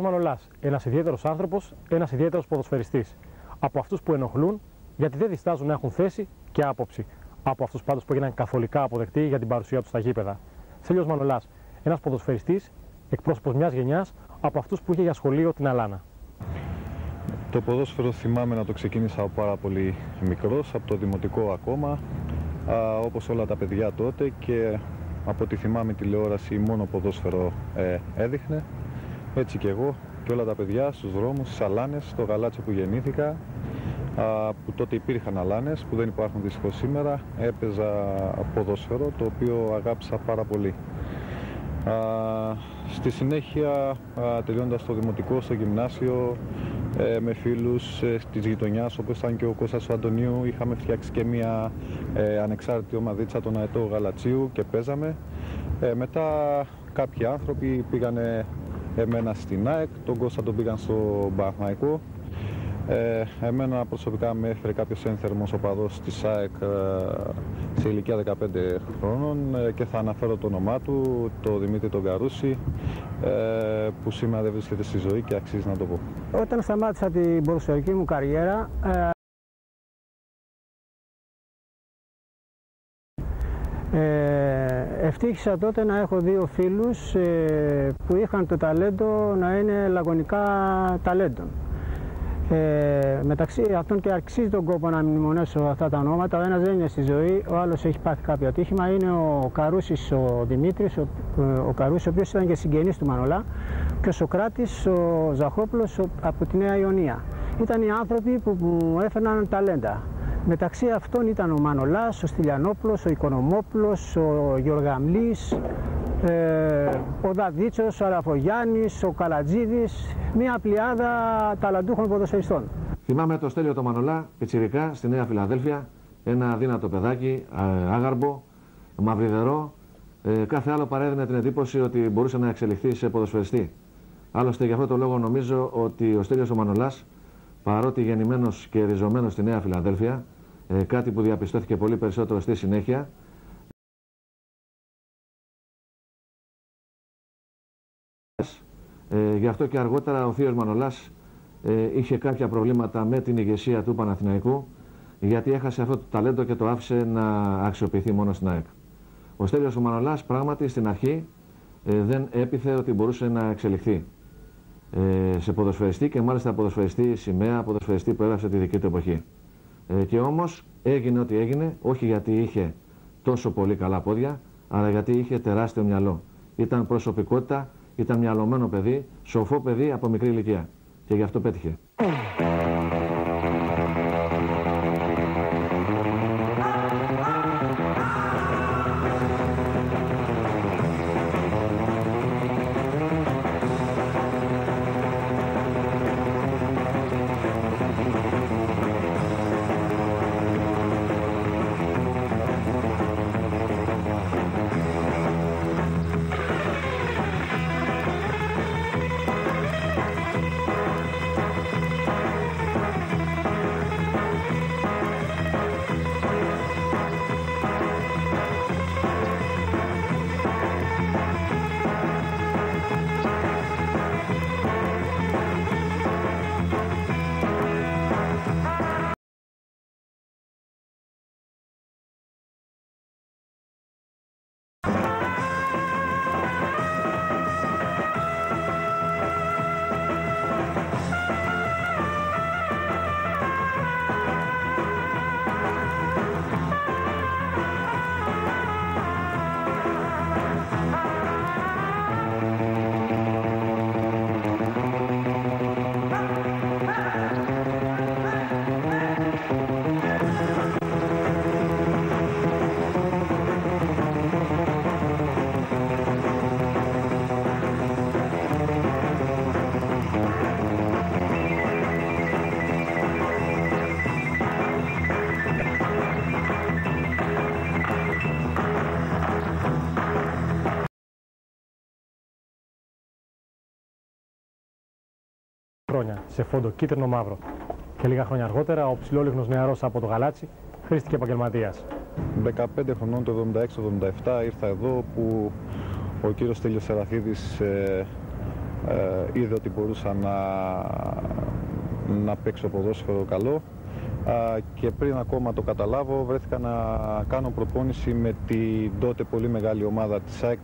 Μανολάς, ένας ιδιαίτερος άνθρωπος, ένας ιδιαίτερος ποδοσφαιριστής. Από αυτούς που ενοχλούν, γιατί δεν διστάζουν να έχουν θέση και άποψη. Από αυτούς πάντως που έγιναν καθολικά αποδεκτοί για την παρουσία τους στα γήπεδα. Στέλιος Μανολάς, ένας ποδοσφαιριστής, εκπρόσωπος μιας γενιάς, από αυτούς που είχε για σχολείο την Αλάνα. Το ποδόσφαιρο θυμάμαι να το ξεκίνησα πάρα πολύ μικρός, από το δημοτικό ακόμα, όπως όλα τα παιδιά τότε, και από ό,τι θυμάμαι τηλεόραση μόνο ποδόσφαιρο έδειχνε. Έτσι και εγώ και όλα τα παιδιά στους δρόμους, στις Αλάνες, στο Γαλάτσιο που γεννήθηκα, που τότε υπήρχαν Αλάνες, που δεν υπάρχουν δυστυχώς σήμερα, έπαιζα ποδόσφαιρο, το οποίο αγάπησα πάρα πολύ. Στη συνέχεια, τελειώντας το δημοτικό, στο γυμνάσιο, με φίλους της γειτονιάς, όπως ήταν και ο Κώστας του Αντωνίου, είχαμε φτιάξει και μια ανεξάρτητη ομαδίτσα, τον Αετό Γαλατσίου, και παίζαμε. Μετά κάποιοι άνθρωποι πήγανε εμένα στην ΑΕΚ, τον Κώστα τον πήγαν στο Παναθηναϊκό. Εμένα προσωπικά με έφερε κάποιος ένθερμος οπαδός της ΑΕΚ σε ηλικία 15 χρόνων, και θα αναφέρω το όνομά του, το Δημήτρη τον Καρούση, που σήμερα δεν βρίσκεται στη ζωή και αξίζει να το πω. Όταν σταμάτησα την ποδοσφαιρική μου καριέρα, ευτύχησα τότε να έχω δύο φίλους που είχαν το ταλέντο να είναι λαγωνικά ταλέντων. Μεταξύ αυτών, και αξίζει τον κόπο να μνημονέσω αυτά τα ονόματα, ο ένας δεν είναι στη ζωή, ο άλλος έχει πάθει κάποιο ατύχημα, είναι ο Καρούσης ο Δημήτρης, ο Καρούσης, ο οποίος ήταν και συγγενής του Μανολά, και ο Σοκράτης ο Ζαχόπουλος από τη Νέα Ιωνία. Ήταν οι άνθρωποι που μου έφερναν ταλέντα. Μεταξύ αυτών ήταν ο Μανολάς, ο Στυλιανόπουλος, ο Οικονομόπουλος, ο Γιωργαμλής, ο Δαδίτσος, ο Αραφογιάννης, ο Καλατζίδης, μια πλειάδα ταλαντούχων ποδοσφαιριστών. Θυμάμαι το Στέλιο το Μανολά, πιτσιρικά, στη Νέα Φιλαδέλφια, ένα αδύνατο παιδάκι, άγαρμπο, μαυριδερό. Κάθε άλλο παρέδινε την εντύπωση ότι μπορούσε να εξελιχθεί σε ποδοσφαιριστή. Άλλωστε, γι' αυτό το λόγο νομίζω ότι ο Στέλιος ο Μανολάς, παρότι γεννημένος και ριζωμένος στη Νέα Φιλαδέλφια, κάτι που διαπιστώθηκε πολύ περισσότερο στη συνέχεια, γι' αυτό και αργότερα ο θείος Μανολάς είχε κάποια προβλήματα με την ηγεσία του Παναθηναϊκού, γιατί έχασε αυτό το ταλέντο και το άφησε να αξιοποιηθεί μόνο στην ΑΕΚ. Ο Στέλιος ο Μανολάς πράγματι στην αρχή δεν έπιθε ότι μπορούσε να εξελιχθεί σε ποδοσφαιριστή, και μάλιστα ποδοσφαιριστή σημαία, ποδοσφαιριστή που έγραψε τη δική του εποχή. Και όμως έγινε ό,τι έγινε, όχι γιατί είχε τόσο πολύ καλά πόδια, αλλά γιατί είχε τεράστιο μυαλό. Ήταν προσωπικότητα, ήταν μυαλωμένο παιδί, σοφό παιδί από μικρή ηλικία, και γι' αυτό πέτυχε. Χρόνια σε φόντο κίτρινο μαύρο. Και λίγα χρόνια αργότερα ο ψηλόλιγνος νεαρός από το Γαλάτσι χρήστηκε επαγγελματίας. 15 χρονών, το 76-77, ήρθα εδώ που ο κύριος Στέλιος Σεραφίδης είδε ότι μπορούσα να παίξω ποδόσφαιρο καλό και πριν ακόμα το καταλάβω βρέθηκα να κάνω προπόνηση με την τότε πολύ μεγάλη ομάδα της ΑΕΚ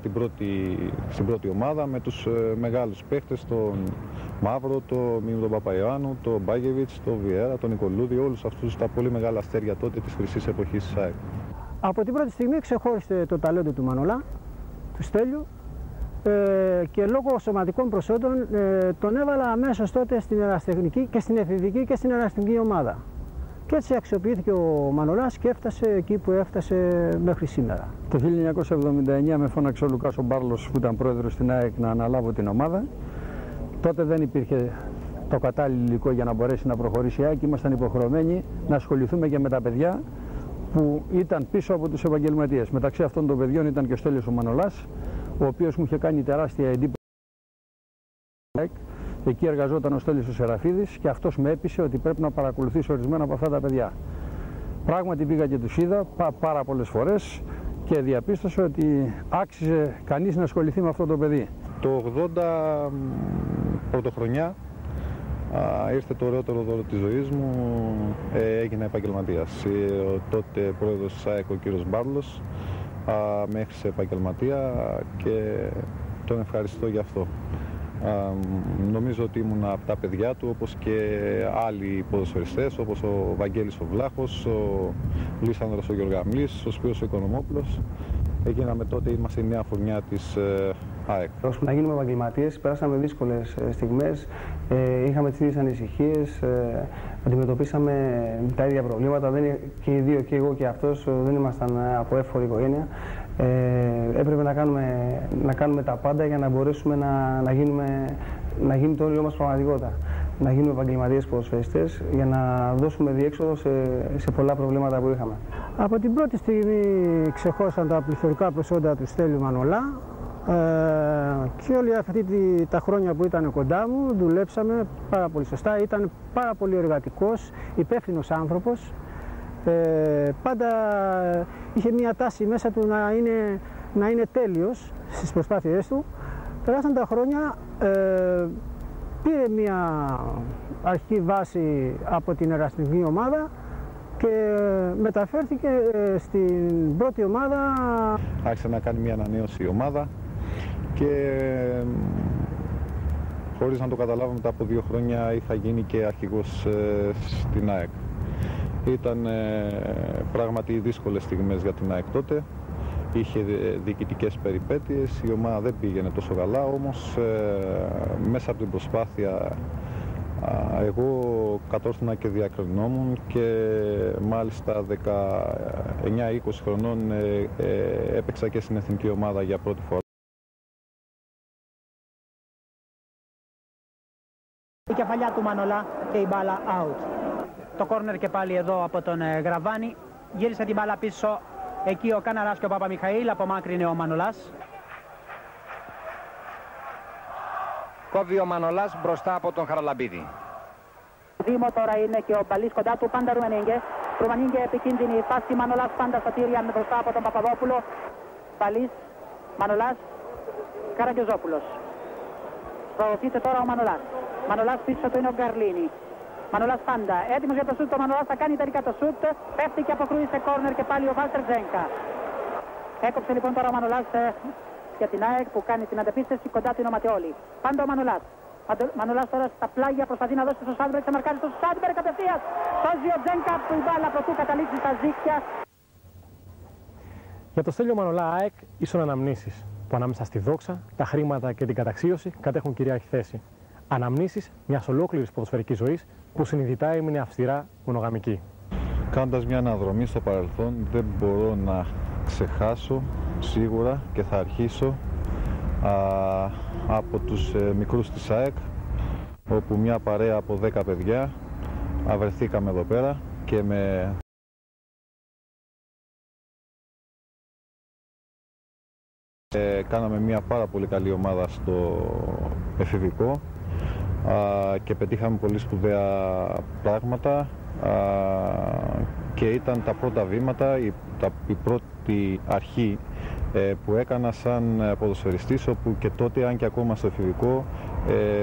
στην πρώτη ομάδα, με τους μεγάλους παίχτες, τον Μαύρο, τον Μίμη τον Παπαϊωάννου, τον Μπάγεβιτς, τον Βιέρα, τον Νικολούδη, όλους αυτούς τα πολύ μεγάλα αστέρια τότε της χρυσής εποχής της ΑΕΚ. Από την πρώτη στιγμή ξεχώρισε το ταλέντο του Μανολά, του Στέλιου, και λόγω σωματικών προσόντων τον έβαλα αμέσως τότε στην ερασιτεχνική και στην εφηβική και στην ερασιτεχνική ομάδα. Και έτσι αξιοποιήθηκε ο Μανολάς και έφτασε εκεί που έφτασε μέχρι σήμερα. Το 1979 με φώναξε ο Λουκάς ο Μπάρλος, που ήταν πρόεδρος στην ΑΕΚ, να αναλάβω την ομάδα. Τότε δεν υπήρχε το κατάλληλο υλικό για να μπορέσει να προχωρήσει η ΑΕΚ. Ήμασταν υποχρεωμένοι να ασχοληθούμε και με τα παιδιά που ήταν πίσω από τους επαγγελματίες. Μεταξύ αυτών των παιδιών ήταν και ο Στέλιος ο Μανολάς, ο οποίος μου είχε κάνει τεράστια εντύπωση. Εκεί εργαζόταν ο Στέλιος ο Σεραφίδης και αυτός με έπεισε ότι πρέπει να παρακολουθήσω ορισμένα από αυτά τα παιδιά. Πράγματι πήγα και τους είδα πάρα πολλές φορές και διαπίστωσα ότι άξιζε κανείς να ασχοληθεί με αυτό το παιδί. Το 80 πρωτοχρονιά ήρθε το ωραιότερο δώρο της ζωής μου, έγινα επαγγελματίας. Ο τότε πρόεδρος της ΑΕΚ, ο κύριος Μπάρλος, με έχρισε επαγγελματία και τον ευχαριστώ γι' αυτό. Νομίζω ότι ήμουν από τα παιδιά του, όπως και άλλοι ποδοσφαιριστές, όπως ο Βαγγέλης ο Βλάχος, ο Λίσανδρος ο Γεωργαμλής, ο Σπύρος ο Οικονομόπουλος. Έγιναμε τότε, είμαστε η νέα φουρνιά της ΑΕΚ. Ώσπου να γίνουμε επαγγελματίες, περάσαμε δύσκολες στιγμές, είχαμε τις ίδιες ανησυχίες, αντιμετωπίσαμε τα ίδια προβλήματα, και οι δύο, και εγώ και αυτός, δεν ήμασταν από εύφορη οικογένεια. Έπρεπε να κάνουμε τα πάντα για να μπορέσουμε να γίνει το όνειρό μας πραγματικότητα. Να γίνουμε επαγγελματίες ποδοσφαιριστές για να δώσουμε διέξοδο σε πολλά προβλήματα που είχαμε. Από την πρώτη στιγμή ξεχώσαν τα πληθωρικά προσόντα του Στέλιου Μανολά και όλοι αυτή τα χρόνια που ήταν κοντά μου δουλέψαμε πάρα πολύ σωστά. Ήταν πάρα πολύ εργατικός, υπεύθυνος άνθρωπος. Πάντα είχε μια τάση μέσα του να είναι τέλειος στις προσπάθειές του. Περάσαν τα χρόνια, πήρε μια αρχική βάση από την ερασιτεχνική ομάδα και μεταφέρθηκε στην πρώτη ομάδα. Άρχισε να κάνει μια ανανέωση η ομάδα και χωρίς να το καταλάβω, μετά από 2 χρόνια είχα γίνει και αρχηγός στην ΑΕΚ. Ήταν πράγματι δύσκολες στιγμές για την ΑΕΚ τότε. Είχε διοικητικές περιπέτειες, η ομάδα δεν πήγαινε τόσο καλά, όμως μέσα από την προσπάθεια εγώ κατόρθωνα και διακρινόμουν και μάλιστα 19-20 χρονών έπαιξα και στην εθνική ομάδα για πρώτη φορά. Η κεφαλιά του Μανολά και η μπάλα out. Το κόρνερ και πάλι εδώ από τον Γραβάνη. Γύρισε την μπάλα πίσω. Εκεί ο Καναράς και ο Παπαμιχαήλ, απομάκρυνε ο Μανολάς. Κόβει ο Μανολάς μπροστά από τον Χαραλαμπίδη. Δήμο τώρα είναι και ο Μπαλής κοντά του, πάντα Ρουμανίγκε. Ρουμανίγκε επικίνδυνη φάση, Μανολάς πάντα στα τύρια μπροστά από τον Παπαδόπουλο. Μπαλής, Μανολάς, Καραγκιόζόπουλος. Προωθείται τώρα ο Μανολάς. Μανολάς πίσω του είναι ο Γκαρλίνη. Μανολάς πάντα, έτοιμος για το σούτ, ο Μανολάς θα κάνει τελικά το σούτ, πέφτει και αποκρούει σε κόρνερ και πάλι ο Βάλτερ Τζένκα. Έκοψε λοιπόν τώρα ο Μανολάς για την ΑΕΚ που κάνει την αντεπίθεση, κοντά του είναι ο Ματεόλη. Πάντα ο Μανολάς. Μανολάς τώρα στα πλάγια προσπαθεί να δώσει στο Σάντμπεργκ, θα μαρκάρει στο Σάντμπεργκ κατευθείας. Σώζει ο Τζένκα που η μπάλα προτού καταλήξει στα ζύκια. Για το Στέλιο Μανολά, ΑΕΚ ίσον αναμνήσεις, που ανάμεσα στη δόξα, τα χρήματα και την καταξίωση κατέχουν κυρίαρχη θέση. Αναμνήσεις μιας ολόκληρης ποδοσφαιρικής ζωής που συνειδητά έμεινε αυστηρά μονογαμική. Κάνοντας μια αναδρομή στο παρελθόν, δεν μπορώ να ξεχάσω σίγουρα και θα αρχίσω από τους μικρούς της ΑΕΚ, όπου μια παρέα από 10 παιδιά βρεθήκαμε εδώ πέρα και κάναμε μια πάρα πολύ καλή ομάδα στο εφηβικό και πετύχαμε πολύ σπουδαία πράγματα και ήταν τα πρώτα βήματα, η πρώτη αρχή που έκανα σαν ποδοσφαιριστής, όπου και τότε, αν και ακόμα στο εφηβικό,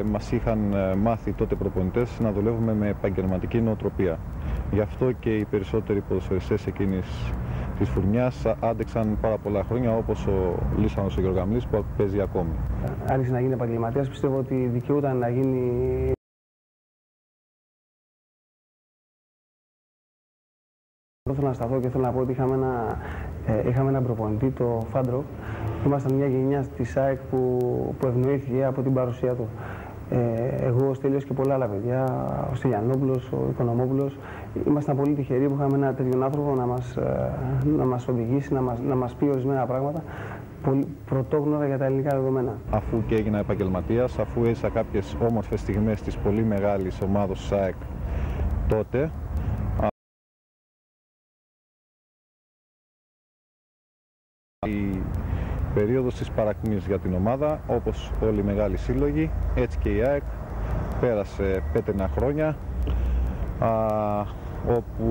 μας είχαν μάθει τότε προπονητές να δουλεύουμε με επαγγελματική νοοτροπία. Γι' αυτό και οι περισσότεροι ποδοσφαιριστές εκείνης της φουρνιάς άντεξαν πάρα πολλά χρόνια, όπως ο Λίσανος ο Γεωργαμλής που παίζει ακόμη. Άρχισε να γίνει επαγγελματίας, πιστεύω ότι δικαιούταν να γίνει. Θέλω να σταθώ και θέλω να πω ότι είχαμε έναν προπονητή, το Φάντρο. Ήμασταν μια γενιά της ΑΕΚ που ευνοήθηκε από την παρουσία του. Εγώ, ο Στέλιος και πολλά άλλα παιδιά, ο Στυλιανόπουλος, ο Οικονομόπουλος, ήμασταν πολύ τυχεροί που είχαμε έναν τέτοιον άνθρωπο να μας οδηγήσει, να μας πει ορισμένα πράγματα πρωτόγνωρα για τα ελληνικά δεδομένα. Αφού και έγινα επαγγελματίας, αφού έζησα κάποιες όμορφες στιγμές της πολύ μεγάλης ομάδος της ΑΕΚ τότε, η περίοδος της παρακμής για την ομάδα, όπως όλοι οι μεγάλοι σύλλογοι, έτσι και η ΑΕΚ πέρασε πέτρινα χρόνια, όπου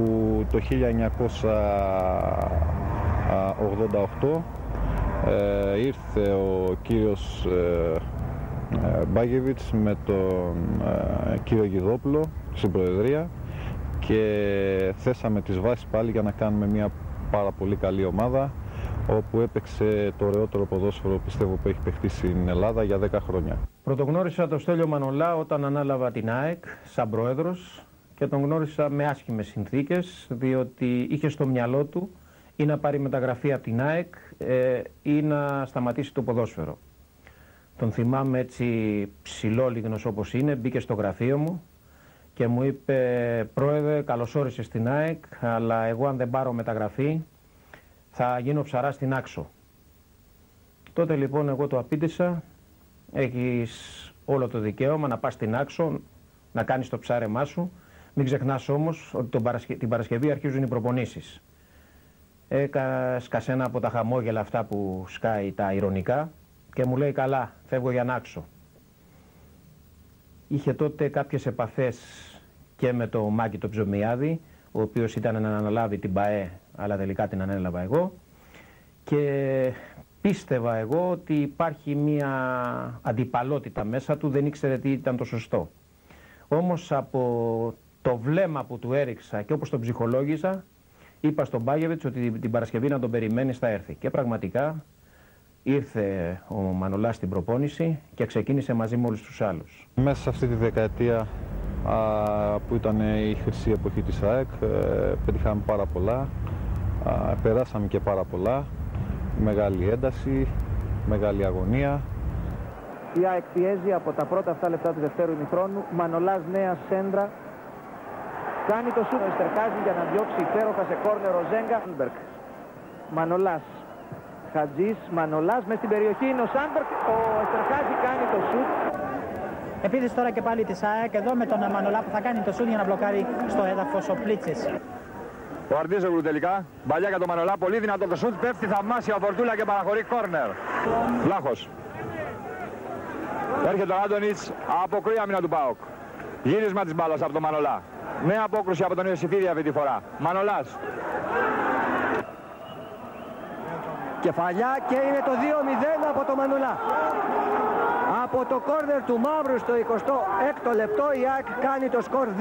το 1988 ήρθε ο κύριος Μπάγεβιτς με τον κύριο Γιδόπουλο στην Προεδρία και θέσαμε τις βάσεις πάλι για να κάνουμε μια πάρα πολύ καλή ομάδα, όπου έπαιξε το ωραιότερο ποδόσφαιρο, πιστεύω, που έχει παιχτεί στην Ελλάδα για 10 χρόνια. Πρωτογνώρισα τον Στέλιο Μανολά όταν ανάλαβα την ΑΕΚ σαν πρόεδρος και τον γνώρισα με άσχημες συνθήκες, διότι είχε στο μυαλό του ή να πάρει μεταγραφή από την ΑΕΚ ή να σταματήσει το ποδόσφαιρο. Τον θυμάμαι έτσι ψηλόλιγνος όπως είναι, μπήκε στο γραφείο μου και μου είπε: «Πρόεδρε, καλώς όρισες στην ΑΕΚ, αλλά εγώ αν δεν πάρω μεταγραφή θα γίνω ψαρά στην Άξο». Τότε λοιπόν εγώ το απήντησα: «Έχεις όλο το δικαίωμα να πας στην Άξο, να κάνεις το ψάρεμά σου. Μην ξεχνάς όμως ότι την Παρασκευή αρχίζουν οι προπονήσεις». Σκάσε ένα από τα χαμόγελα αυτά που σκάει τα ειρωνικά και μου λέει: «Καλά, φεύγω για Νάξο». Είχε τότε κάποιες επαφές και με το Μάκη το Ψωμιάδη, ο οποίος ήταν να αναλάβει την ΠΑΕ, αλλά τελικά την ανέλαβα εγώ, και πίστευα εγώ ότι υπάρχει μια αντιπαλότητα μέσα του, δεν ήξερε τι ήταν το σωστό. Όμως από το βλέμμα που του έριξα και όπως τον ψυχολόγησα, είπα στον Μπάγεβιτς ότι την Παρασκευή να τον περιμένει, θα έρθει. Και πραγματικά ήρθε ο Μανολάς στην προπόνηση και ξεκίνησε μαζί με όλους τους άλλους. Μέσα σε αυτή τη δεκαετία που ήταν η χρυσή εποχή της ΑΕΚ, πετύχαμε πάρα πολλά, περάσαμε και πάρα πολλά, μεγάλη ένταση, μεγάλη αγωνία. Η ΑΕΚ πιέζει από τα πρώτα αυτά λεπτά του δευτέρου ημιχρόνου. Μανολάς, νέα σέντρα. Κάνει το σούτ, Εστερχάζη για να διώξει υπέροχα σε κόρνερ ο Ζέγκα. Μανολάς, Χατζής, Μανολάς μες στην περιοχή είναι ο Σάντμπεργκ. Ο Εστερχάζη κάνει το σούτ. Επίθεση τώρα και πάλι της ΑΕΚ εδώ με τον Μανολά που θα κάνει το σούτ για να μπλοκάρει στο έδαφος ο Πλίτσης. Ο Αρτίζογλου τελικά, μπαλιά για τον Μανολά, πολύ δυνατό το σούτ, πέφτει θαυμάσια ο Φορτούλα και παραχωρεί κόρνερ. Λάχος. Έρχεται ο Άντονιτς, αποκρούει άμυνα του ΠΑΟΚ. Γύρισμα της μπάλας από τον Μανολά. Νέα απόκρουση από τον Ιωσήφιδη αυτή τη φορά. Μανολάς. Κεφαλιά και είναι το 2-0 από το Μανολά. Από το κόρνερ του Μαύρου στο 26ο λεπτό η ΑΕΚ κάνει το σκορ 2-0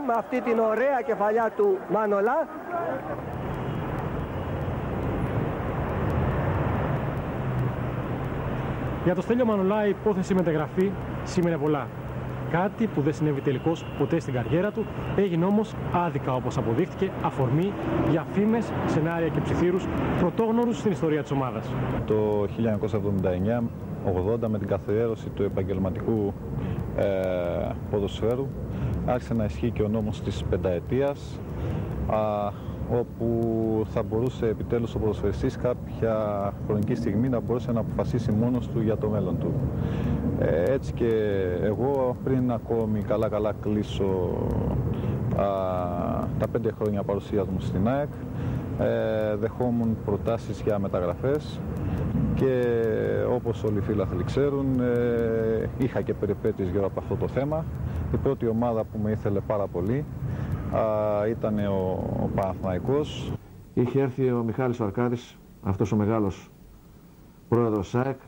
με αυτή την ωραία κεφαλιά του Μανολά. Για το Στέλιο Μανολά η υπόθεση μεταγραφή σήμαινε πολλά. Κάτι που δεν συνέβη τελικώς ποτέ στην καριέρα του, έγινε όμως άδικα, όπως αποδείχθηκε, αφορμή για φήμες, σενάρια και ψιθύρους πρωτόγνωρους στην ιστορία της ομάδας. Το 1979-80, με την καθιέρωση του επαγγελματικού ποδοσφαίρου, άρχισε να ισχύει και ο νόμος της πενταετίας, όπου θα μπορούσε επιτέλους ο ποδοσφαιριστής κάποια χρονική στιγμή να μπορούσε να αποφασίσει μόνος του για το μέλλον του. Έτσι και εγώ, πριν ακόμη καλά κλείσω τα 5 χρόνια παρουσίας μου στην ΑΕΚ, δεχόμουν προτάσεις για μεταγραφές και όπως όλοι οι φίλαθλοι ξέρουν, είχα και περιπέτειες γύρω από αυτό το θέμα. Η πρώτη ομάδα που με ήθελε πάρα πολύ ήταν ο Παναθηναϊκός. Είχε έρθει ο Μιχάλης Αρκάδης, αυτός ο μεγάλος πρόεδρος ΣΑΕΚ,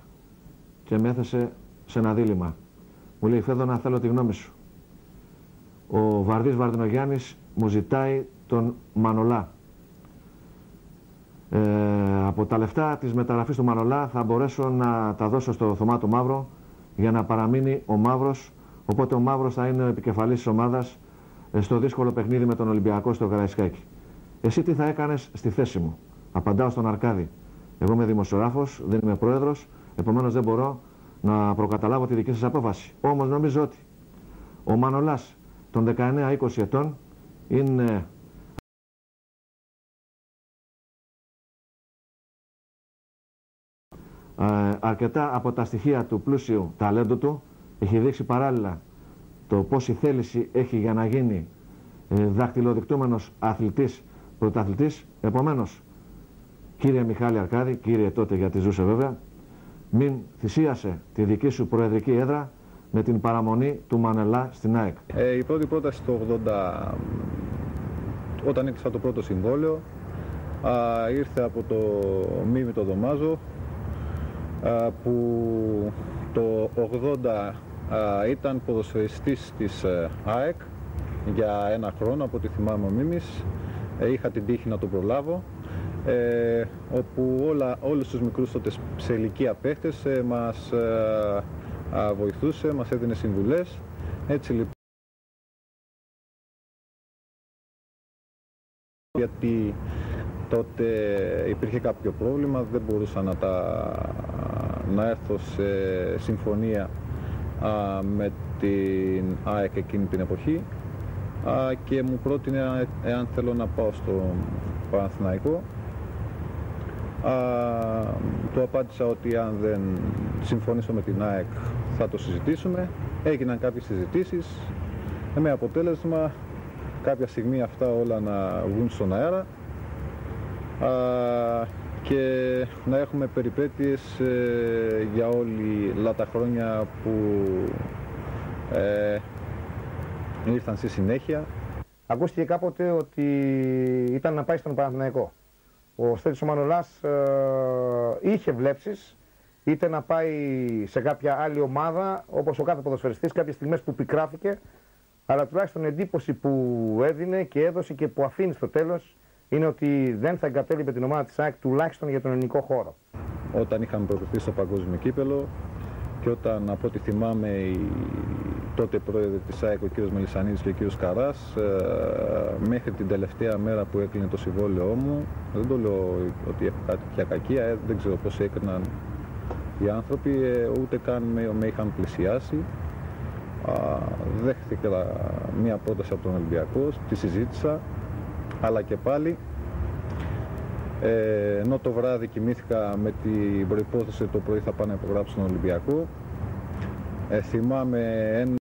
και με έθεσε σε ένα δίλημμα. Μου λέει, Φέδωνα, θέλω τη γνώμη σου. Ο Βαρδής Βαρδινογιάννης μου ζητάει τον Μανολά. Από τα λεφτά της μεταγραφής του Μανολά θα μπορέσω να τα δώσω στο Θωμά το Μαύρο για να παραμείνει ο Μαύρος, οπότε ο Μαύρος θα είναι ο επικεφαλής της ομάδας στο δύσκολο παιχνίδι με τον Ολυμπιακό στο Καραϊσκάκι. Εσύ τι θα έκανες στη θέση μου? Απαντάω στον Αρκάδη. Εγώ είμαι δημοσιογράφος, δεν είμαι πρόεδρος, επομένως δεν μπορώ να προκαταλάβω τη δική σας απόφαση. Όμως νομίζω ότι ο Μανολάς των 19-20 ετών είναι αρκετά από τα στοιχεία του πλούσιου ταλέντου του. Έχει δείξει παράλληλα το πόση θέληση έχει για να γίνει δακτυλοδεικτούμενος αθλητής, πρωταθλητής. Επομένως, κύριε Μιχάλη Αρκάδη, κύριε τότε γιατί ζούσε βέβαια, μην θυσίασε τη δική σου προεδρική έδρα με την παραμονή του Μανολά στην ΑΕΚ. Η πρώτη πρόταση το 80, όταν έκλεισα το πρώτο συμβόλαιο, ήρθε από το Μίμη το Δωμάζο, που το 80 ήταν ποδοσφαιριστής της ΑΕΚ για ένα χρόνο, από ό,τι θυμάμαι ο Μίμης. Είχα την τύχη να τον προλάβω, όπου όλους τους μικρούς τότε σε ηλικία παίχτες μας βοηθούσε, μας έδινε συμβουλές. Έτσι λοιπόν, γιατί τότε υπήρχε κάποιο πρόβλημα, δεν μπορούσα να έρθω σε συμφωνία με την ΑΕΚ εκείνη την εποχή, και μου πρότεινε εάν θέλω να πάω στο Παναθηναϊκό. Του απάντησα ότι αν δεν συμφωνήσω με την ΑΕΚ θα το συζητήσουμε. Έγιναν κάποιες συζητήσεις με αποτέλεσμα κάποια στιγμή αυτά όλα να βγουν στον αέρα και να έχουμε περιπέτειες για όλα τα χρόνια που ήρθαν στη συνέχεια. Ακούστηκε κάποτε ότι ήταν να πάει στον Παναθηναϊκό. Ο Στέλιος ο Μανολάς είχε βλέψεις, είτε να πάει σε κάποια άλλη ομάδα, όπως ο κάθε ποδοσφαιριστής, κάποιες στιγμές που πικράθηκε, αλλά τουλάχιστον εντύπωση που έδινε και έδωσε και που αφήνει στο τέλος είναι ότι δεν θα εγκατέλειπε την ομάδα της ΑΕΚ τουλάχιστον για τον ελληνικό χώρο. Όταν είχαμε προκριθεί στο παγκόσμιο κύπελο και όταν, από ό,τι θυμάμαι, οι τότε πρόεδροι της ΑΕΚ, ο κ. Μελισσανίδης και ο κ. Καράς, μέχρι την τελευταία μέρα που έκλεινε το συμβόλαιό μου, δεν το λέω ότι έχω κάτι πια κακία, δεν ξέρω πώς έκριναν οι άνθρωποι, ούτε καν με είχαν πλησιάσει. Δέχτηκα μία πρόταση από τον Ολυμπιακό, τη συζήτησα, αλλά και πάλι ενώ το βράδυ κοιμήθηκα με την προϋπόθεση το πρωί θα πάω να υπογράψω τον Ολυμπιακό. Θυμάμαι ένα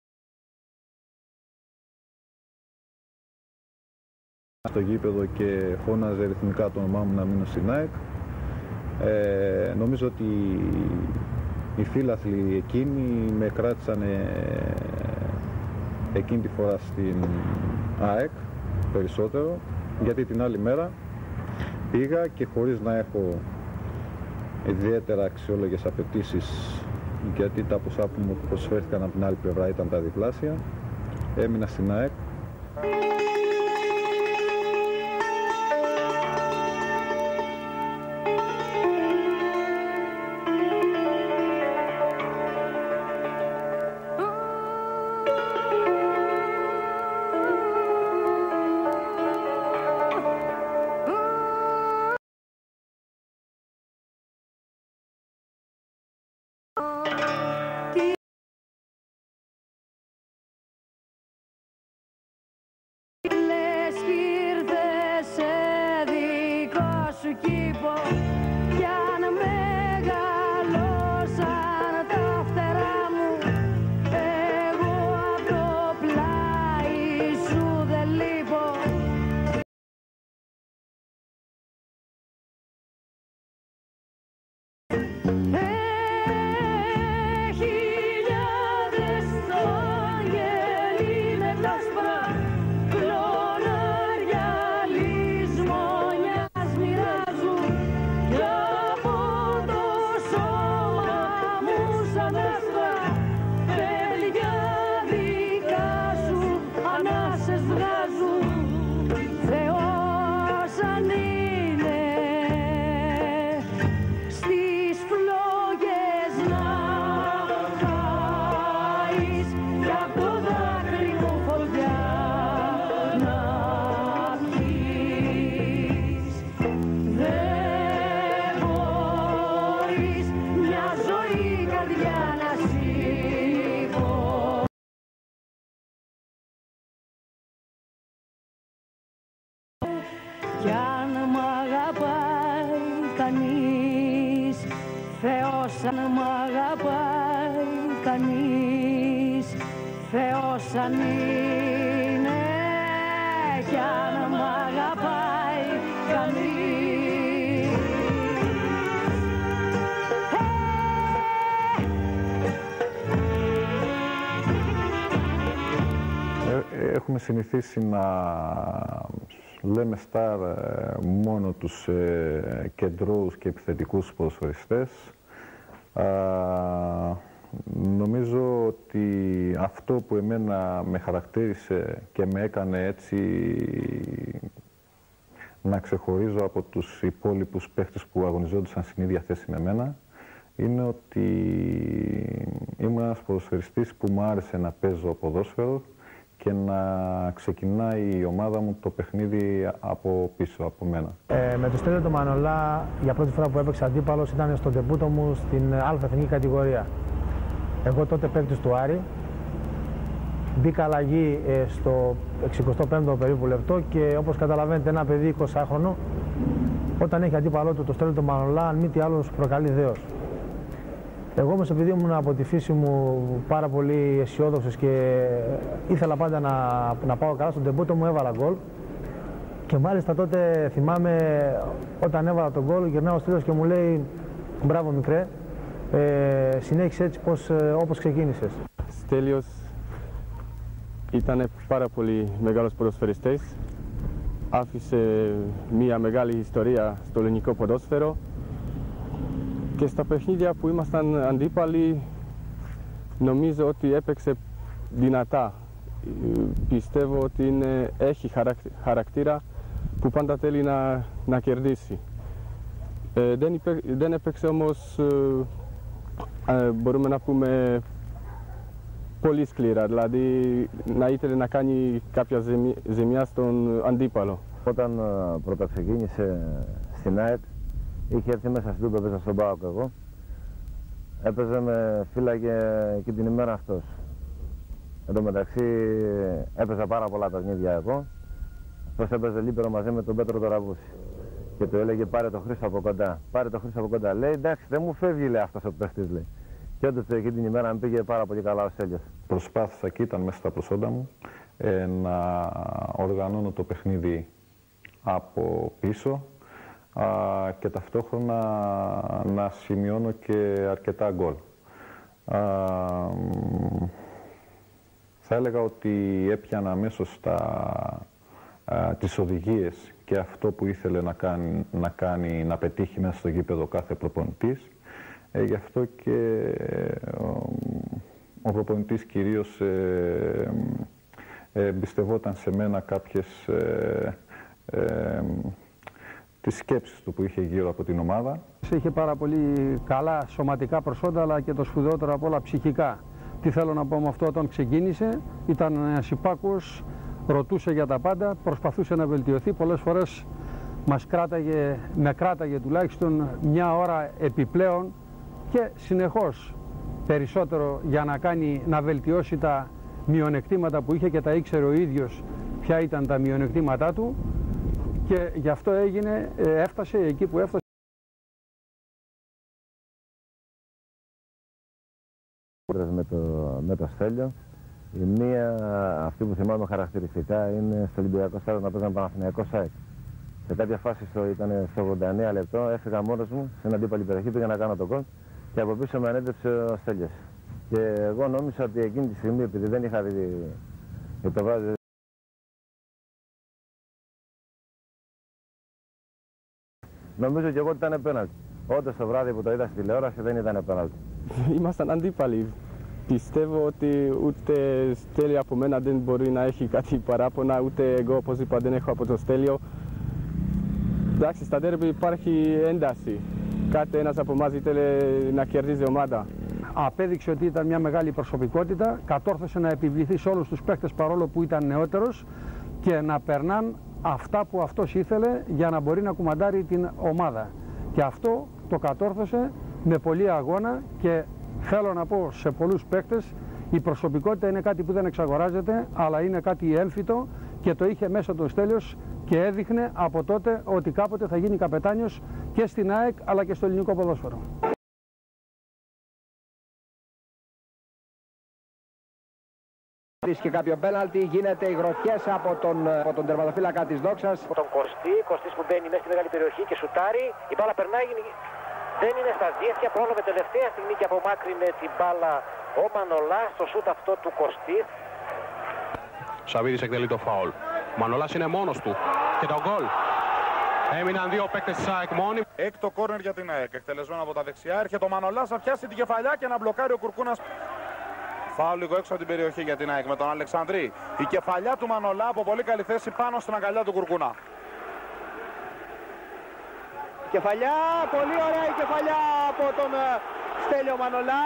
στο γήπεδο και φώναζε ρυθμικά το όνομά μου να μείνω στην ΑΕΚ. Νομίζω ότι οι φίλαθλοι εκείνοι με κράτησαν εκείνη τη φορά στην ΑΕΚ περισσότερο, γιατί την άλλη μέρα πήγα και χωρίς να έχω ιδιαίτερα αξιόλογες απαιτήσεις, γιατί τα ποσά που μου προσφέρθηκαν από την άλλη πλευρά ήταν τα διπλάσια, έμεινα στην ΑΕΚ. κι αν μ' αγαπάει κανείς, Θεός αν μ' αγαπάει κανείς, Θεός αν είναι κι αν μ' αγαπάει κανείς. Έχουμε συνηθίσει να λέμε στάρ μόνο τους κεντρώους και επιθετικούς ποδοσφαιριστές. Νομίζω ότι αυτό που εμένα με χαρακτήρισε και με έκανε έτσι να ξεχωρίζω από τους υπόλοιπους παίχτες που αγωνιζόντουσαν στην ίδια θέση με μένα είναι ότι ήμουν ένας ποδοσφαιριστής που μου άρεσε να παίζω ποδόσφαιρο και να ξεκινάει η ομάδα μου το παιχνίδι από πίσω, από μένα. Με το Στέλιο τον Μανολά, για πρώτη φορά που έπαιξα αντίπαλος, ήταν στο ντεμπούτο μου στην αλφα-εθνική κατηγορία. Εγώ τότε παίκτης του Άρη, μπήκα αλλαγή στο 65ο περίπου λεπτό και όπως καταλαβαίνετε ένα παιδί 20χρονο, όταν έχει αντίπαλό του το Στέλιο τον Μανολά, αν μη τι άλλο, προκαλεί δέος. Εγώ όμως επειδή ήμουν από τη φύση μου πάρα πολύ αισιόδοξος και ήθελα πάντα να πάω καλά στον ντεμπούτο μου, έβαλα γκολ. Και μάλιστα τότε θυμάμαι όταν έβαλα τον γκολ, γυρνάω ο Στέλιος και μου λέει «Μπράβο μικρέ, συνέχισε έτσι όπως ξεκίνησες». Στέλιος ήταν πάρα πολύ μεγάλος ποδοσφαιριστής. Άφησε μια μεγάλη ιστορία στο ελληνικό ποδόσφαιρο. Και στα παιχνίδια που ήμασταν αντίπαλοι, νομίζω ότι έπαιξε δυνατά. Πιστεύω ότι έχει χαρακτήρα που πάντα θέλει να κερδίσει. Δεν έπαιξε όμως, μπορούμε να πούμε, πολύ σκληρά, δηλαδή να ήθελε να κάνει κάποια ζημιά στον αντίπαλο. Όταν πρώτα ξεκίνησε στην ΑΕΚ, είχε έρθει μέσα στην Τούμπα, έπαιζα στον ΠΑΟΚ εγώ. Έπαιζε με φύλακε και την ημέρα αυτός. Εν τω μεταξύ έπαιζα πάρα πολλά παιχνίδια εγώ. Αυτός έπαιζε λίπερο μαζί με τον Πέτρο Τωραβούση. Και του έλεγε πάρε το Χρήστο από κοντά. Πάρε το Χρήστο από κοντά. Λέει εντάξει, δεν μου φεύγει, λέει αυτός ο παίχτης, λέει. Και όντως εκεί την ημέρα μου πήγε πάρα πολύ καλά ο Στέλιος. Προσπάθησα και ήταν μέσα στα προσόντα μου να οργανώνω το παιχνίδι από πίσω και ταυτόχρονα να σημειώνω και αρκετά γκολ. Θα έλεγα ότι έπιανα αμέσως τις οδηγίες και αυτό που ήθελε να πετύχει μέσα στο γήπεδο κάθε προπονητής. Γι' αυτό και ο προπονητής κυρίως εμπιστευόταν σε μένα κάποιες τις σκέψεις του που είχε γύρω από την ομάδα. Είχε πάρα πολύ καλά σωματικά προσόντα, αλλά και το σπουδαιότερο απ' όλα ψυχικά. Τι θέλω να πω με αυτό, όταν ξεκίνησε ήταν ένας υπάκουος, ρωτούσε για τα πάντα, προσπαθούσε να βελτιωθεί. Πολλές φορές με κράταγε τουλάχιστον μια ώρα επιπλέον και συνεχώς περισσότερο για να βελτιώσει τα μειονεκτήματα που είχε και τα ήξερε ο ίδιος ποια ήταν τα μειονεκτήματά του και γι' αυτό έφτασε εκεί που έφτασε. Με το Στέλιο. Η μία, αυτή που θυμάμαι χαρακτηριστικά, είναι στο Ολυμπιακό Στάδιο να παίζαμε Παναθηναϊκό ΣΑΕΚ. Σε κάποια φάση ήταν στο 89 λεπτό, έφυγα μόνος μου σε ένα αντίπαλη περιοχή, πήγα να κάνω τον γκολ και από πίσω με ανέτρεψε ο Στέλιος. Και εγώ νόμιζα ότι εκείνη τη στιγμή, επειδή δεν είχα δει το βράδυ, νομίζω και εγώ ότι ήταν πέναλτι. Όντως το βράδυ που το είδα στη τηλεόραση δεν ήταν πέναλτι. Ήμασταν αντίπαλοι. Πιστεύω ότι ούτε Στέλιο από μένα δεν μπορεί να έχει κάτι παράπονα, ούτε εγώ, όπως είπα, δεν έχω από το Στέλιο. Εντάξει, στα ντέρμπι υπάρχει ένταση. Κάθε ένας από εμάς ήθελε να κερδίζει ομάδα. Απέδειξε ότι ήταν μια μεγάλη προσωπικότητα, κατόρθωσε να επιβληθεί σε όλους τους παίκτες παρόλο που ήταν νεότερος και να περνάν αυτά που αυτός ήθελε για να μπορεί να κουμαντάρει την ομάδα. Και αυτό το κατόρθωσε με πολύ αγώνα και θέλω να πω σε πολλούς παίκτες η προσωπικότητα είναι κάτι που δεν εξαγοράζεται, αλλά είναι κάτι έμφυτο και το είχε μέσα το Στέλιος και έδειχνε από τότε ότι κάποτε θα γίνει καπετάνιος και στην ΑΕΚ αλλά και στο ελληνικό ποδόσφαιρο. Και κάποιο πέναλτι, γίνεται οι γροθιές από τον τερματοφύλακα της Δόξας. Τον Κωστής που μπαίνει μέσα στη μεγάλη περιοχή και σουτάρει. Η μπάλα περνάει, δεν είναι στα ζύχια, πρόλαβε τελευταία στιγμή και απομάκρυνε την μπάλα ο Μανολάς στο σούτ αυτό του Κωστή. Σαββίδης εκτελεί το φάουλ. Ο Μανολάς είναι μόνος του και το γκολ. Έμειναν δύο παίκτες της ΑΕΚ μόνοι. Έκτο κόρνερ για την ΑΕΚ, εκτελεσμένο από τα δεξιά. Έρχεται ο Μανολάς να πιάσει την κεφαλιά και να μπλοκάρει ο Κουρκούνας. Φάουλ λίγο έξω από την περιοχή για την ΑΕΚ με τον Αλεξανδρή. Η κεφαλιά του Μανολά από πολύ καλή θέση πάνω στην αγκαλιά του Κουρκούνα. Κεφαλιά, πολύ ωραία η κεφαλιά από τον Στέλιο Μανολά.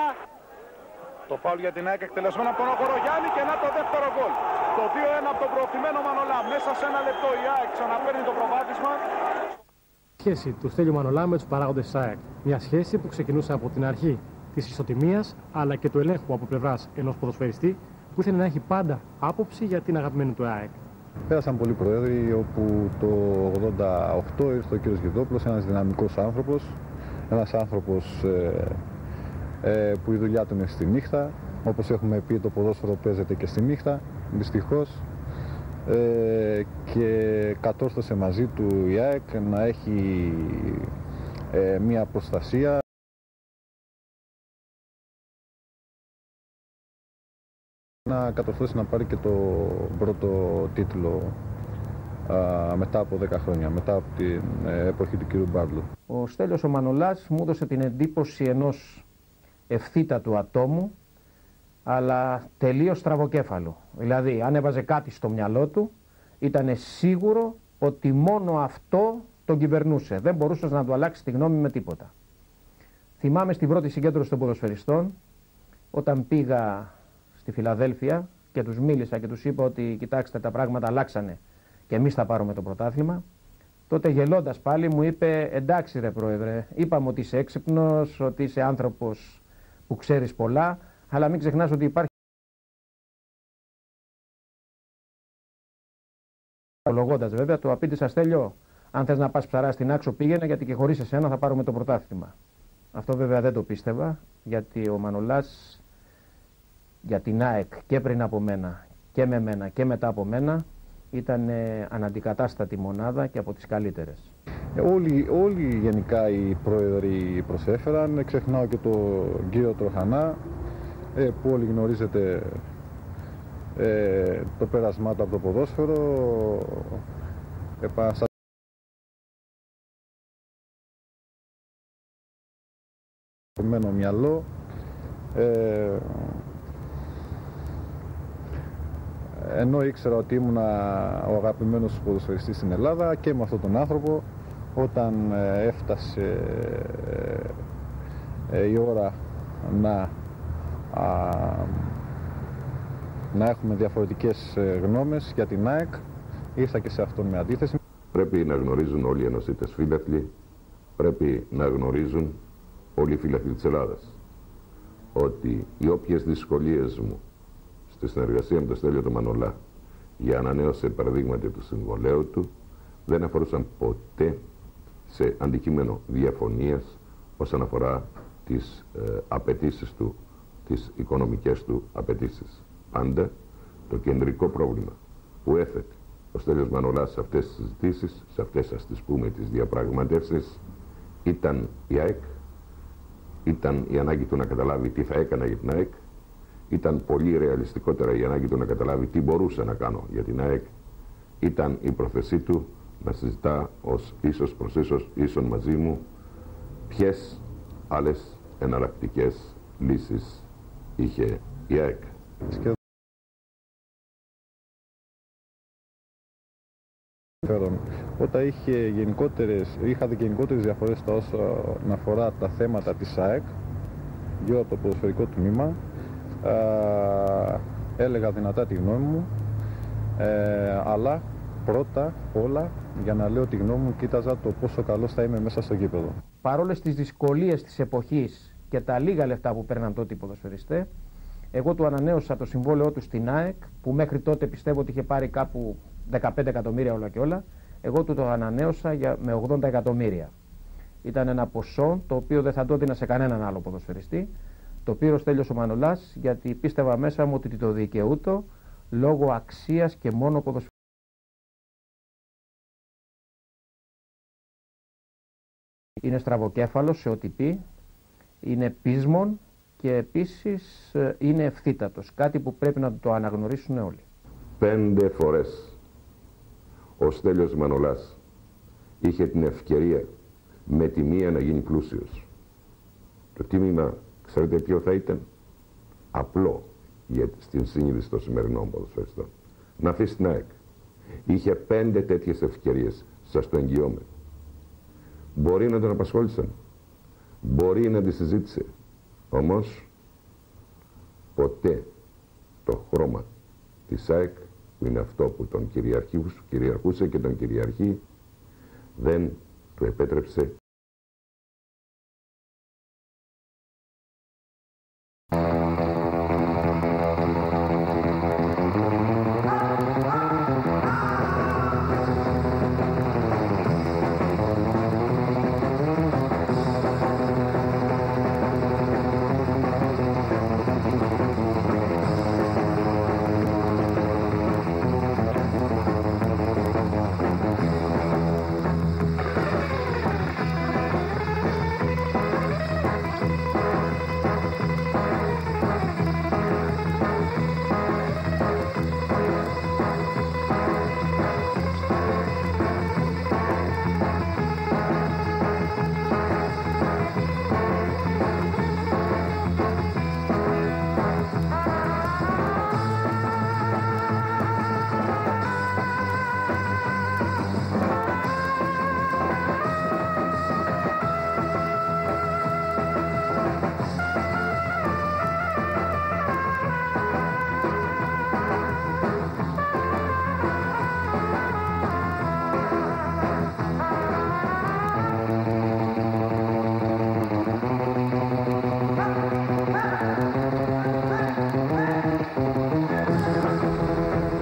Το φάουλ για την ΑΕΚ εκτελεσμένο από τον Οχορογιάννη και να το δεύτερο γκολ. Το 2-1 από τον προωθημένο Μανολά. Μέσα σε ένα λεπτό η ΑΕΚ ξαναπαίρνει το προβάδισμα. Σχέση του Στέλιου Μανολά με τους παράγοντες της ΑΕΚ. Μια σχέση που ξεκινούσε από την αρχή της ισοτιμίας αλλά και του ελέγχου από πλευράς ενός ποδοσφαιριστή που ήθελε να έχει πάντα άποψη για την αγαπημένη του ΑΕΚ. Πέρασαν πολλοί πρόεδροι, όπου το 1988 ήρθε ο κ. Γιδόπουλος, ένας δυναμικός άνθρωπος, ένας άνθρωπος που η δουλειά του είναι στη νύχτα. Όπως έχουμε πει, το ποδόσφαιρο παίζεται και στη νύχτα, δυστυχώς, και κατόρθωσε μαζί του η ΑΕΚ να έχει μια προστασία. Να κατορθώσει να πάρει και το πρώτο τίτλο μετά από 10 χρόνια, μετά από την εποχή του κ. Μπάρλου. Ο Στέλιος ο Μανολάς μου έδωσε την εντύπωση ενός ευθύτατου ατόμου, αλλά τελείως στραβοκέφαλο. Δηλαδή, αν έβαζε κάτι στο μυαλό του, ήταν σίγουρο ότι μόνο αυτό τον κυβερνούσε. Δεν μπορούσε να του αλλάξει τη γνώμη με τίποτα. Θυμάμαι στην πρώτη συγκέντρωση των ποδοσφαιριστών, όταν πήγα στη Φιλαδέλφια και τους μίλησα και τους είπα ότι κοιτάξτε, τα πράγματα αλλάξανε και εμείς θα πάρουμε το πρωτάθλημα. Τότε γελώντας πάλι μου είπε, εντάξει ρε πρόεδρε, είπαμε ότι είσαι έξυπνος, ότι είσαι άνθρωπος που ξέρεις πολλά, αλλά μην ξεχνάς ότι υπάρχει Ολογώντας βέβαια, του απήντησα, Στέλιο, αν θες να πας ψαρά στην Άξο πήγαινε, γιατί και χωρίς εσένα θα πάρουμε το πρωτάθλημα. Αυτό βέβαια δεν το πίστευα, γιατί ο Μανολάς για την ΑΕΚ και πριν από μένα και με μένα και μετά από μένα ήταν αναντικατάστατη μονάδα και από τις καλύτερες. Όλοι γενικά οι πρόεδροι προσέφεραν, ξεχνάω και τον κύριο Τροχανά, που όλοι γνωρίζετε το πέρασμά του από το ποδόσφαιρο, επαναστατωμένο μυαλό, ενώ ήξερα ότι ήμουν ο αγαπημένος ποδοσφαιριστής στην Ελλάδα, και με αυτόν τον άνθρωπο, όταν έφτασε η ώρα να έχουμε διαφορετικές γνώμες για την ΑΕΚ, ήρθα και σε αυτόν με αντίθεση. Πρέπει να γνωρίζουν όλοι οι ενωσίτες φίλαθλοι, πρέπει να γνωρίζουν όλοι οι φίλαθλοι της Ελλάδας, ότι οι όποιες δυσκολίες μου στη συνεργασία με τον Στέλιο του Μανολά για ανανέωση παραδείγματι του συμβολέου του δεν αφορούσαν ποτέ σε αντικείμενο διαφωνίας όσον αφορά τις απαιτήσεις του, τις οικονομικές του απαιτήσεις. Πάντα το κεντρικό πρόβλημα που έθετε ο Στέλιος Μανολάς σε αυτές τις συζητήσεις, σε αυτές, ας τις πούμε, τις διαπραγματεύσεις, ήταν η ΑΕΚ, ήταν η ανάγκη του να καταλάβει τι θα έκανε για την ΑΕΚ, ήταν πολύ ρεαλιστικότερα η ανάγκη του να καταλάβει τι μπορούσε να κάνω για την ΑΕΚ, ήταν η πρόθεσή του να συζητά ως ίσος προς ίσον μαζί μου ποιες άλλες εναλλακτικές λύσεις είχε η ΑΕΚ. Όταν είχατε γενικότερες διαφορές όσον αφορά τα θέματα της ΑΕΚ γύρω από το ποδοσφαιρικό τμήμα, έλεγα δυνατά τη γνώμη μου, αλλά πρώτα όλα, για να λέω τη γνώμη μου, κοίταζα το πόσο καλός θα είμαι μέσα στο γήπεδο. Παρόλες τις δυσκολίες της εποχής και τα λίγα λεφτά που παίρναν τότε οι ποδοσφαιριστές, εγώ του ανανέωσα το συμβόλαιό του στην ΑΕΚ, που μέχρι τότε πιστεύω ότι είχε πάρει κάπου 15 εκατομμύρια όλα και όλα, εγώ του το ανανέωσα με 80 εκατομμύρια. Ήταν ένα ποσό το οποίο δεν θα το έδινα σε κανέναν άλλο ποδοσφαιριστή. Το πήρε ο Στέλιος ο Μανολάς γιατί πίστευα μέσα μου ότι το δικαιούτο λόγω αξίας και μόνο ποδοσφαιριστή. Είναι στραβοκέφαλος σε ό,τι πει, είναι πείσμον και επίσης είναι ευθύτατος, κάτι που πρέπει να το αναγνωρίσουν όλοι. 5 φορές ο Στέλιος Μανολάς είχε την ευκαιρία με τη μία να γίνει πλούσιος. Το τίμημα, ξέρετε ποιο θα ήταν? Απλό στην συνείδηση των σημερινών ποδοσφαιριστών. Να αφήσει την ΑΕΚ. Είχε 5 τέτοιες ευκαιρίες, σας το εγγυώμαι. Μπορεί να τον απασχόλησαν, μπορεί να τη συζήτησε, όμως ποτέ το χρώμα της ΑΕΚ, που είναι αυτό που τον κυριαρχούσε και τον κυριαρχεί, δεν του επέτρεψε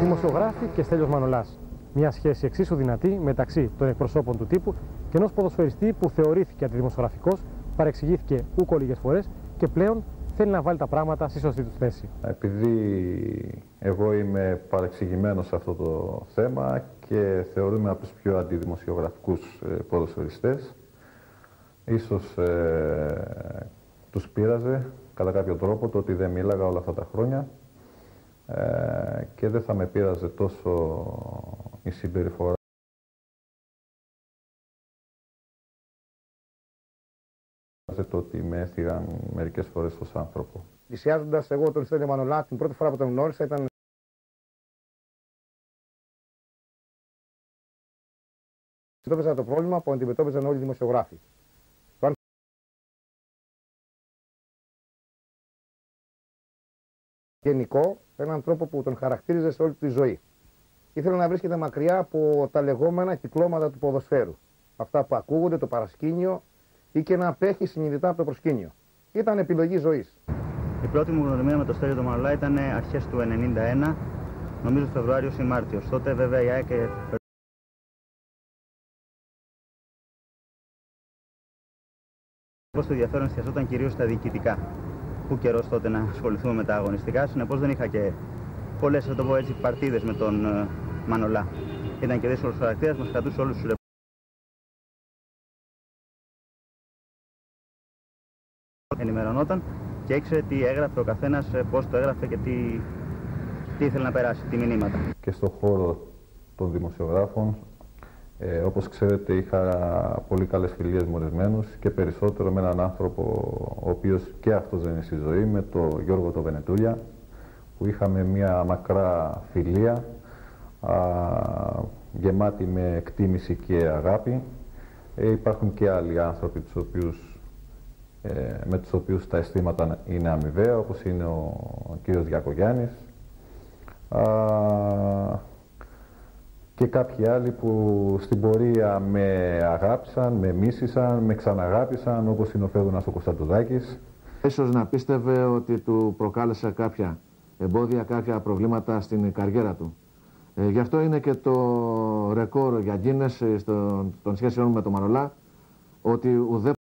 Δημοσιογράφη και Στέλιος Μανολάς. Μια σχέση εξίσου δυνατή μεταξύ των εκπροσώπων του τύπου και ενός ποδοσφαιριστή που θεωρήθηκε αντιδημοσιογραφικός, παρεξηγήθηκε ούκο λίγες φορές και πλέον θέλει να βάλει τα πράγματα στη σωστή του θέση. Επειδή εγώ είμαι παρεξηγημένος σε αυτό το θέμα και θεωρούμε από τους πιο αντιδημοσιογραφικούς ποδοσφαιριστές, ίσως τους πείραζε κατά κάποιο τρόπο το ότι δεν μίλαγα όλα αυτά τα χρόνια και δεν θα με πείραζε τόσο η συμπεριφορά το ότι με έφυγαν μερικές φορές ως άνθρωπο. Πλησιάζοντας εγώ τον Στέλιο Μανολά, την πρώτη φορά που τον γνώρισα ήταν αντιμετώπιζα το πρόβλημα που αντιμετώπιζαν όλοι οι δημοσιογράφοι. Γενικό, έναν τρόπο που τον χαρακτήριζε σε όλη τη ζωή. Ήθελε να βρίσκεται μακριά από τα λεγόμενα κυκλώματα του ποδοσφαίρου. Αυτά που ακούγονται, το παρασκήνιο ή και να απέχει συνειδητά από το προσκήνιο. Ήταν επιλογή ζωής. Η πρώτη μου γνωριμία με τον Στέλιο τον Μανολά ήταν αρχές του 1991, νομίζω Φεβρουάριος ή Μάρτιος. Τότε βέβαια η ΑΕΚ το ενδιαφέρον εστιαζόταν κυρίως στα διοικητικά. Που καιρός τότε να ασχοληθούμε με τα αγωνιστικά, συνεπώς δεν είχα και πολλές, θα το πω έτσι, παρτίδες με τον Μανολά. Ήταν και δύσκολος χαρακτήρας, μας κρατούσε όλους τους ενημερωνόταν και ήξερε τι έγραφε ο καθένας, πώς το έγραφε και τι ήθελε να περάσει, τι μηνύματα. Και στον χώρο των δημοσιογράφων, όπως ξέρετε, είχα πολύ καλές φιλίες με ορισμένους και περισσότερο με έναν άνθρωπο ο οποίος και αυτός δεν είναι στη ζωή, με τον Γιώργο τον Βενετούλια, που είχαμε μια μακρά φιλία γεμάτη με εκτίμηση και αγάπη. Υπάρχουν και άλλοι άνθρωποι με τους οποίους τα αισθήματα είναι αμοιβαία, όπως είναι ο κύριος Διακογιάννης και κάποιοι άλλοι που στην πορεία με αγάπησαν, με μίσησαν, με ξαναγάπησαν, όπως είναι ο Φέδωνας ο Κωνσταντουδάκης. Ίσως να πίστευε ότι του προκάλεσε κάποια εμπόδια, κάποια προβλήματα στην καριέρα του. Γι' αυτό είναι και το ρεκόρ για Guinness των σχέσεων με τον Μανολά, ότι ουδέποτε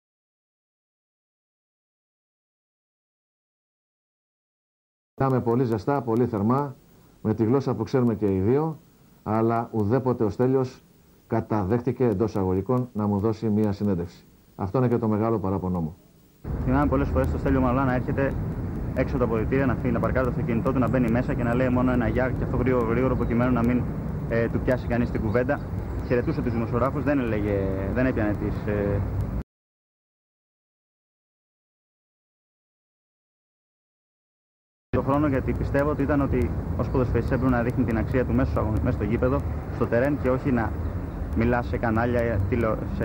μιλάμε πολύ ζεστά, πολύ θερμά, με τη γλώσσα που ξέρουμε και οι δύο, αλλά ουδέποτε ο Στέλιος καταδέχτηκε εντός αγωγικών να μου δώσει μία συνέντευξη. Αυτό είναι και το μεγάλο παράπονό μου. Θυμάμαι πολλές φορές το Στέλιο Μανολά να έρχεται έξω από τα αποδυτήρια, να φύγει, να παρκάρει το αυτοκίνητό του, να μπαίνει μέσα και να λέει μόνο ένα γεια και αυτό γρήγορο προκειμένου να μην του πιάσει κανείς την κουβέντα. Χαιρετούσε τους δημοσιογράφους, δεν έπιανε τις. Το χρόνο, γιατί πιστεύω ότι ήταν ότι ως ποδοσφαιριστής έπρεπε να δείχνει την αξία του μέσα στο γήπεδο, στο τερέν και όχι να μιλά σε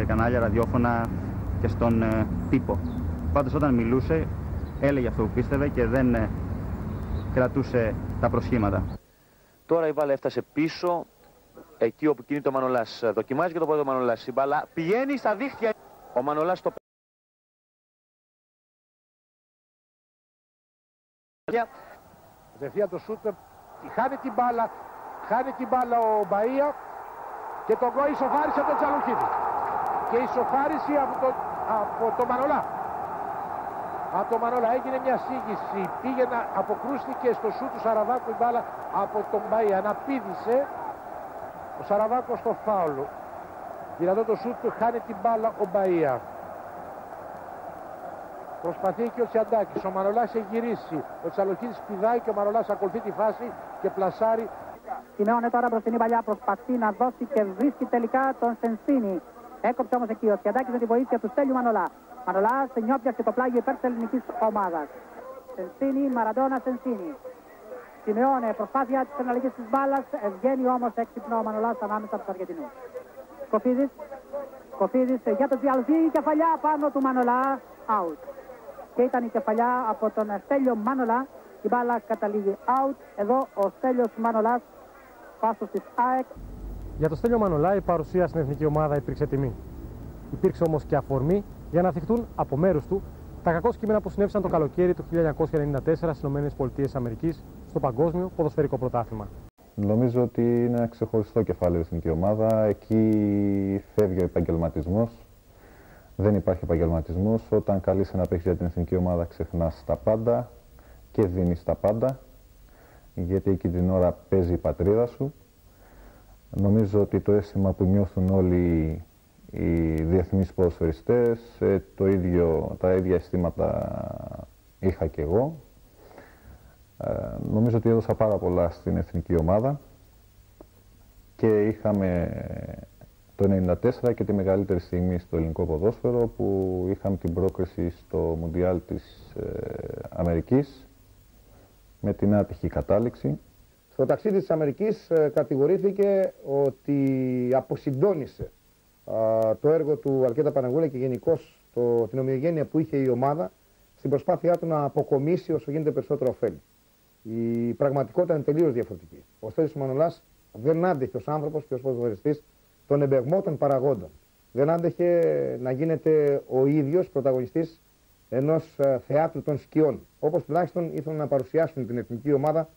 κανάλια, ραδιόφωνα και στον τύπο. Πάντως όταν μιλούσε έλεγε αυτό που πίστευε και δεν κρατούσε τα προσχήματα. Τώρα η μπάλα έφτασε πίσω, εκεί όπου κινείται ο Μανολάς. Δοκιμάζει και το πόδι του Μανολάς. Η μπάλα πηγαίνει στα δίχτυα. Ο Μανολάς το Δευθεία το σούτ, χάνει την μπάλα ο Μπαΐα και τον γκολ ισοφάρισε από τον Τσαλουχίδη. Και ισοφάριση από τον Μανολά. Από τον Μανολά έγινε μια σύγχυση, αποκρούστηκε στο σούτ του Σαραβάκου η μπάλα από τον Μπαΐα. Αναπήδησε ο Σαραβάκος στο φάουλ. Δυνατό το σούτ του, χάνει την μπάλα ο Μπαΐα. Προσπαθεί και ο Τσιαντάκης, ο Μανολάς έχει γυρίσει. Ο Τσαλοχίδης πηδάει και ο Μανολάς ακολουθεί τη φάση και πλασάρει. Σημειώνει τώρα μπροστινή παλιά, προσπαθεί να δώσει και βρίσκει τελικά τον Σενσίνη. Έκοψε όμως εκεί ο Τσιαντάκης με τη βοήθεια του Στέλιου Μανολά. Μανολάς νιώπιασε το πλάγιο υπέρ της ελληνικής ομάδας. Σενσίνη, Μαραντόνα, Σενσίνη. Σημειώνει προσπάθεια της εναλλαγής της μπάλας, βγαίνει όμως έξυπνο ο Μανολάς ανάμεσα από τους Αργεντινούς. Κοφίδης για τον Τζιαλφί, κεφαλιά πάνω του Μανολά, out. Και ήταν η κεφαλιά από τον Στέλιο Μάνολα. Η μπάλα καταλήγει out. Εδώ ο Στέλιος Μάνολας, πάσος της ΑΕΚ. Για τον Στέλιο Μανολά η παρουσία στην εθνική ομάδα υπήρξε τιμή. Υπήρξε όμως και αφορμή για να θυχτούν από μέρους του τα κακό κείμενα που συνέβησαν το καλοκαίρι του 1994 στις ΗΠΑ στο Παγκόσμιο Ποδοσφαιρικό Πρωτάθλημα. Νομίζω ότι είναι ένα ξεχωριστό κεφάλαιο η εθνική ομάδα. Εκεί φεύγει ο επαγγελματισμός. Δεν υπάρχει επαγγελματισμός. Όταν καλείσαι να παίξεις για την εθνική ομάδα, ξεχνάς τα πάντα και δίνεις τα πάντα. Γιατί εκεί την ώρα παίζει η πατρίδα σου. Νομίζω ότι το αίσθημα που νιώθουν όλοι οι διεθνείς ποδοσφαιριστές, τα ίδια αισθήματα είχα και εγώ. Νομίζω ότι έδωσα πάρα πολλά στην εθνική ομάδα και είχαμε το 1994 και τη μεγαλύτερη στιγμή στο ελληνικό ποδόσφαιρο που είχαμε την πρόκριση στο Μουντιάλ της Αμερικής με την άτυχη κατάληξη. Στο ταξίδι της Αμερικής κατηγορήθηκε ότι αποσυντώνησε το έργο του Αλκέτα Παναγούλα και γενικώς την ομοιογένεια που είχε η ομάδα στην προσπάθειά του να αποκομίσει όσο γίνεται περισσότερο ωφέλη. Η πραγματικότητα είναι τελείως διαφορετική. Ο Στέλιος Μανολάς δεν άντεχε ως άνθρωπος και ως ποδοσφαιριστής τον εμπεγμό των παραγόντων. Δεν άντεχε να γίνεται ο ίδιος πρωταγωνιστής ενός θεάτρου των σκιών. Όπως τουλάχιστον ήθελαν να παρουσιάσουν την εθνική ομάδα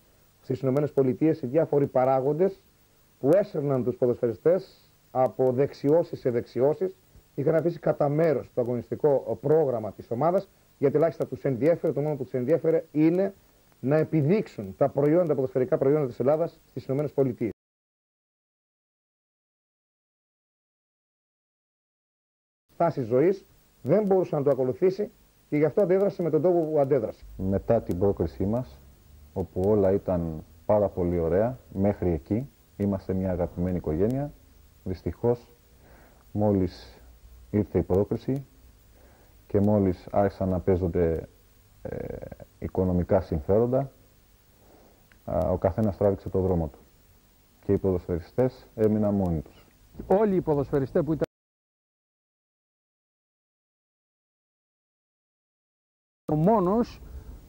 στις ΗΠΑ οι διάφοροι παράγοντες που έσερναν τους ποδοσφαιριστές από δεξιώσεις σε δεξιώσεις. Είχαν αφήσει κατά μέρος το αγωνιστικό πρόγραμμα της ομάδας γιατί ελάχιστα τους ενδιέφερε, το μόνο που τους ενδιέφερε είναι να επιδείξουν τα ποδοσφαιρικά προϊόντα της Ελλάδας στις ΗΠΑ. Στάση ζωής δεν μπορούσε να το ακολουθήσει και γι' αυτό αντέδρασε με τον τρόπο που αντέδρασε. Μετά την πρόκρισή μας, όπου όλα ήταν πάρα πολύ ωραία, μέχρι εκεί είμαστε μια αγαπημένη οικογένεια. Δυστυχώς, μόλις ήρθε η πρόκριση και μόλις άρχισαν να παίζονται οικονομικά συμφέροντα, ο καθένας τράβηξε το δρόμο του και οι ποδοσφαιριστές έμειναν μόνοι τους. Όλοι οι ποδοσφαιριστές που ήταν ο μόνος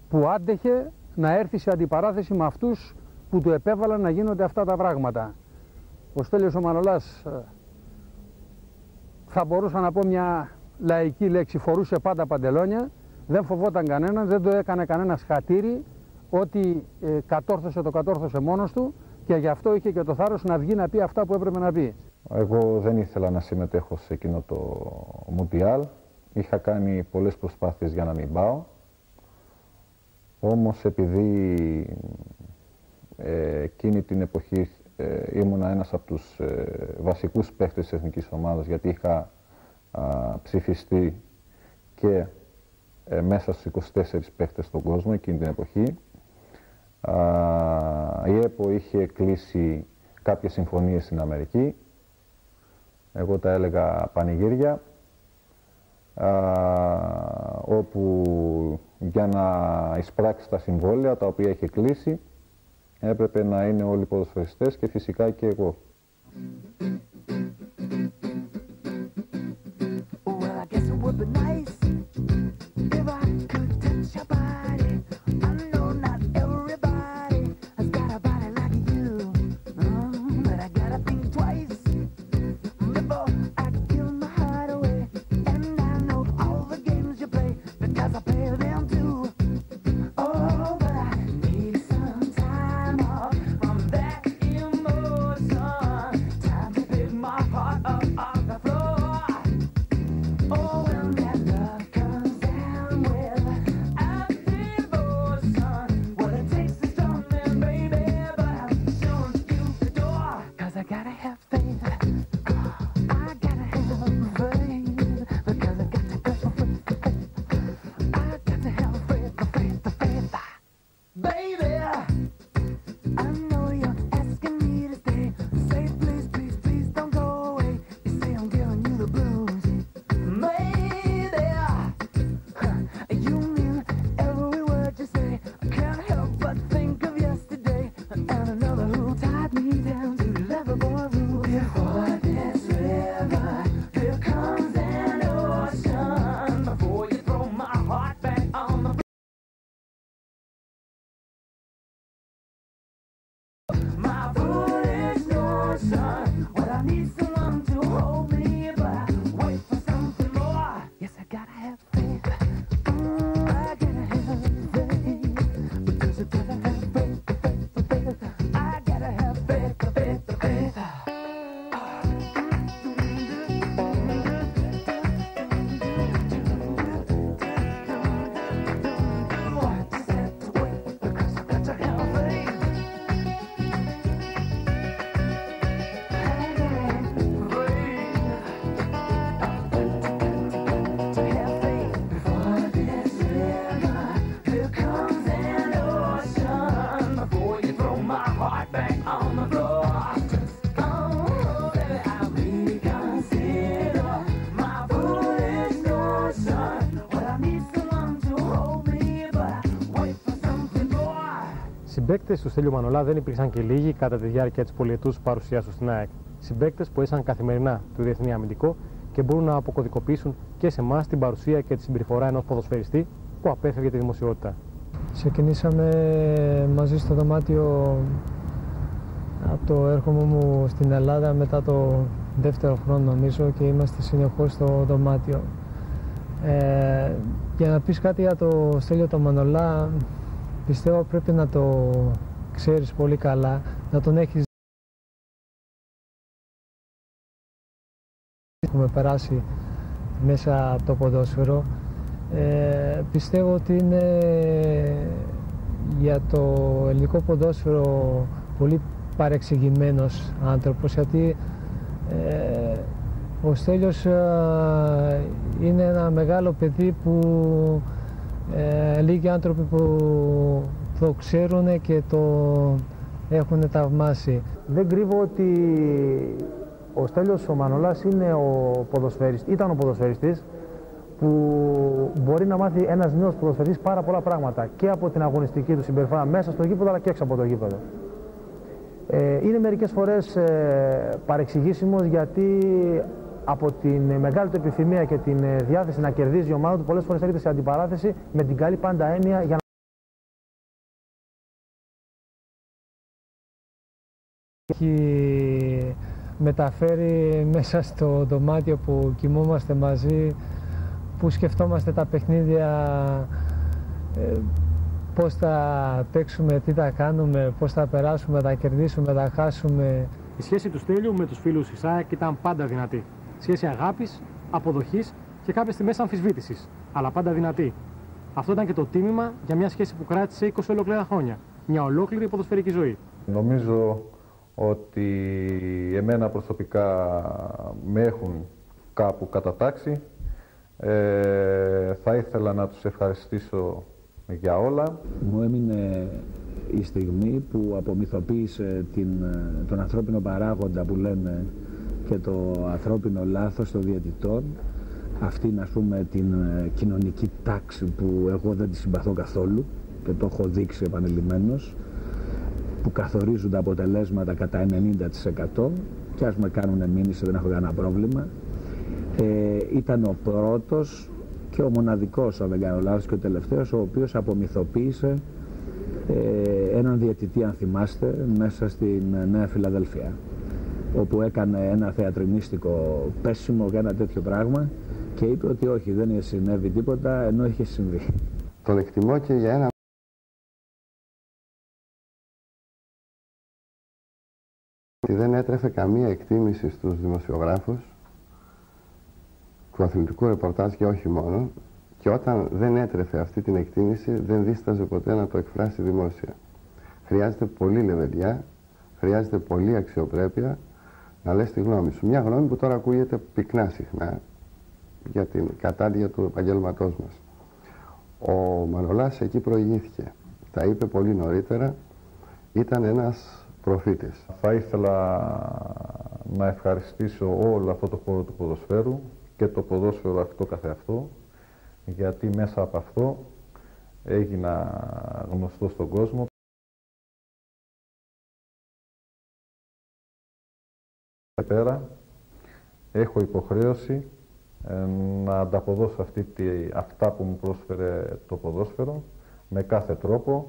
που άντεχε να έρθει σε αντιπαράθεση με αυτούς που του επέβαλαν να γίνονται αυτά τα πράγματα. Ο Στέλιος ο Μανολάς, θα μπορούσα να πω μια λαϊκή λέξη, φορούσε πάντα παντελόνια, δεν φοβόταν κανέναν, δεν το έκανε κανένας χατήρι, ό,τι κατόρθωσε το κατόρθωσε μόνος του και γι' αυτό είχε και το θάρρος να βγει να πει αυτά που έπρεπε να πει. Εγώ δεν ήθελα να συμμετέχω σε εκείνο το Μουντιάλ. Είχα κάνει πολλές προσπάθειες για να μην πάω. Όμως επειδή εκείνη την εποχή ήμουνα ένας από τους βασικούς παίχτες της εθνικής ομάδας, γιατί είχα ψηφιστεί και μέσα στους 24 παίχτες στον κόσμο εκείνη την εποχή. Η ΕΠΟ είχε κλείσει κάποιες συμφωνίες στην Αμερική. Εγώ τα έλεγα πανηγύρια, όπου για να εισπράξει τα συμβόλαια τα οποία είχε κλείσει έπρεπε να είναι όλοι οι ποδοσφαιριστές και φυσικά και εγώ. Συμπαίκτες του Στέλιου Μανολά δεν υπήρξαν και λίγοι κατά τη διάρκεια της πολυετούς παρουσίας του στην ΑΕΚ. Συμπαίκτες που έσαν καθημερινά του διεθνή αμυντικό και μπορούν να αποκωδικοποιήσουν και σε εμάς την παρουσία και τη συμπεριφορά ενός ποδοσφαιριστή που απέφευγε τη δημοσιότητα. Ξεκινήσαμε μαζί στο δωμάτιο από το έρχομαι μου στην Ελλάδα μετά το δεύτερο χρόνο νομίζω και είμαστε συνεχώς στο δωμάτιο. Για να πεις κάτι για το Στέλιο το Μανολά, πιστεύω πρέπει να το ξέρεις πολύ καλά, να τον έχεις. Έχουμε περάσει μέσα από το ποδόσφαιρο. Πιστεύω ότι είναι για το ελληνικό ποδόσφαιρο πολύ παρεξηγημένος άνθρωπος, γιατί ο Στέλιος είναι ένα μεγάλο παιδί που λίγοι άνθρωποι που το ξέρουν και το έχουν ταυμάσει. Δεν κρύβω ότι ο Στέλιος ο Μανολάς είναι ήταν ο ποδοσφαιριστής που μπορεί να μάθει ένας νέος ποδοσφαιριστής πάρα πολλά πράγματα και από την αγωνιστική του συμπεριφορά μέσα στο γήπεδο αλλά και έξω από το γήπεδο. Είναι μερικές φορές παρεξηγήσιμος γιατί από την μεγάλη του επιθυμία και την διάθεση να κερδίζει η ομάδα του πολλές φορές έρχεται σε αντιπαράθεση με την καλή πάντα έννοια για να έχει μεταφέρει μέσα στο δωμάτιο που κοιμόμαστε μαζί, που σκεφτόμαστε τα παιχνίδια, πώς θα παίξουμε, τι θα κάνουμε, πώς θα περάσουμε, θα κερδίσουμε, θα χάσουμε. Η σχέση του Στέλιου με τους φίλους της ΑΕΚ ήταν πάντα δυνατή. Σχέση αγάπης, αποδοχής και κάποιες στιγμές αμφισβήτησης, αλλά πάντα δυνατή. Αυτό ήταν και το τίμημα για μια σχέση που κράτησε 20 ολόκληρα χρόνια. Μια ολόκληρη ποδοσφαιρική ζωή. Νομίζω ότι εμένα προσωπικά με έχουν κάπου κατατάξει. Θα ήθελα να τους ευχαριστήσω για όλα. Μου έμεινε η στιγμή που απομυθοποίησε τον ανθρώπινο παράγοντα που λέμε και το ανθρώπινο λάθος των διαιτητών, αυτήν ας πούμε την κοινωνική τάξη που εγώ δεν τη συμπαθώ καθόλου και το έχω δείξει επανειλημμένως, που καθορίζουν τα αποτελέσματα κατά 90% και ας με κάνουν μήνυση, δεν έχω κανένα πρόβλημα. Ήταν ο πρώτος και ο μοναδικός, αν δεν κάνω λάθος, και ο τελευταίος ο οποίος απομυθοποίησε έναν διαιτητή, αν θυμάστε, μέσα στην Νέα Φιλαδέλφια, όπου έκανε ένα θεατρινίστικο πέσιμο για ένα τέτοιο πράγμα και είπε ότι όχι, δεν συνέβη τίποτα, ενώ είχε συμβεί. Τον εκτιμώ και για ένα ότι δεν έτρεφε καμία εκτίμηση στους δημοσιογράφους του αθλητικού ρεπορτάζ και όχι μόνο, και όταν δεν έτρεφε αυτή την εκτίμηση δεν δίσταζε ποτέ να το εκφράσει δημόσια. Χρειάζεται πολλή λεβεδιά, χρειάζεται πολλή αξιοπρέπεια να λες τη γνώμη σου. Μια γνώμη που τώρα ακούγεται πυκνά συχνά για την κατάδια του επαγγέλματός μας. Ο Μανολάς εκεί προηγήθηκε. Τα είπε πολύ νωρίτερα, ήταν ένας προφήτης. Θα ήθελα να ευχαριστήσω όλο αυτό το χώρο του ποδοσφαίρου και το ποδόσφαιρο αυτό καθεαυτό, γιατί μέσα από αυτό έγινα γνωστό στον κόσμο. Πέρα έχω υποχρέωση να ανταποδώσω αυτά που μου πρόσφερε το ποδόσφαιρο με κάθε τρόπο.